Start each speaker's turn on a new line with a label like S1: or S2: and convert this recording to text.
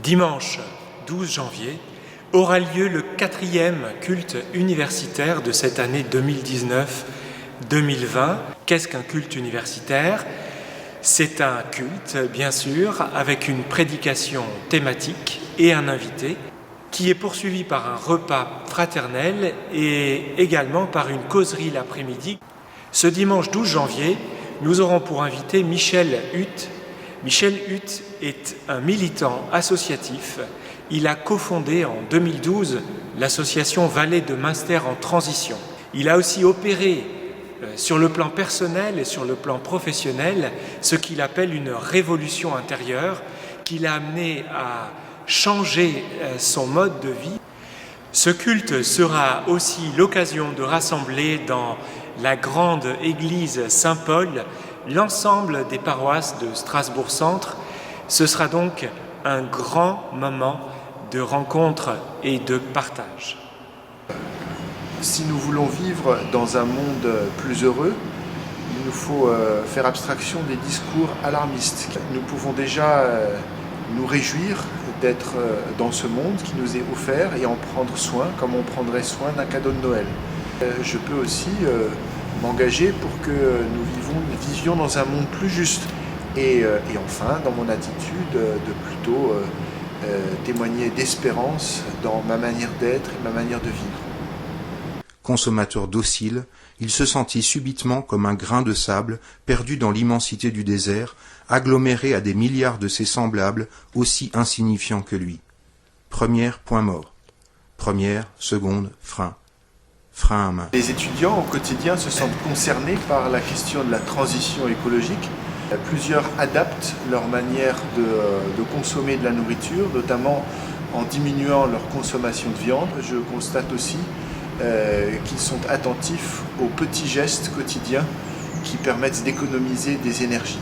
S1: Dimanche 12 janvier aura lieu le 4e culte universitaire de cette année 2019-2020. Qu'est-ce qu'un culte universitaire ? C'est un culte, bien sûr, avec une prédication thématique et un invité, qui est poursuivi par un repas fraternel et également par une causerie l'après-midi. Ce dimanche 12 janvier, nous aurons pour invité Michel Huth. Michel Huth est un militant associatif. Il a cofondé en 2012 l'association Vallée de Münster en transition. Il a aussi opéré sur le plan personnel et sur le plan professionnel ce qu'il appelle une révolution intérieure qui l'a amené à changer son mode de vie. Ce culte sera aussi l'occasion de rassembler dans la grande église Saint-Paul l'ensemble des paroisses de Strasbourg-Centre. Ce sera donc un grand moment de rencontre et de partage.
S2: Si nous voulons vivre dans un monde plus heureux, il nous faut faire abstraction des discours alarmistes. Nous pouvons déjà nous réjouir d'être dans ce monde qui nous est offert et en prendre soin comme on prendrait soin d'un cadeau de Noël. Je peux aussi m'engager pour que nous vivions dans un monde plus juste. Et enfin, dans mon attitude, de plutôt témoigner d'espérance dans ma manière d'être et ma manière de vivre.
S3: Consommateur docile, il se sentit subitement comme un grain de sable perdu dans l'immensité du désert, aggloméré à des milliards de ses semblables aussi insignifiants que lui. Première, point mort. Première, seconde, frein. Frein à main.
S2: Les étudiants au quotidien se sentent concernés par la question de la transition écologique. Plusieurs adaptent leur manière de consommer de la nourriture, notamment en diminuant leur consommation de viande. Je constate aussi qu'ils sont attentifs aux petits gestes quotidiens qui permettent d'économiser des énergies.